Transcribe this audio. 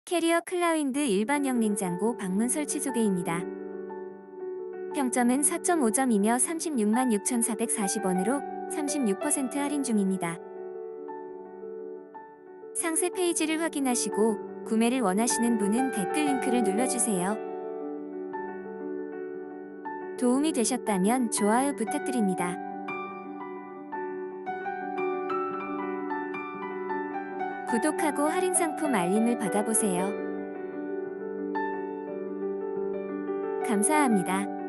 캐리어 클라윈드 일반형 냉장고 방문 설치 소개입니다. 평점은 4.5점이며 36만 6,440원으로 36% 할인 중입니다. 상세 페이지를 확인하시고 구매를 원하시는 분은 댓글 링크를 눌러주세요. 도움이 되셨다면 좋아요 부탁드립니다. 구독하고 할인 상품 알림을 받아보세요. 감사합니다.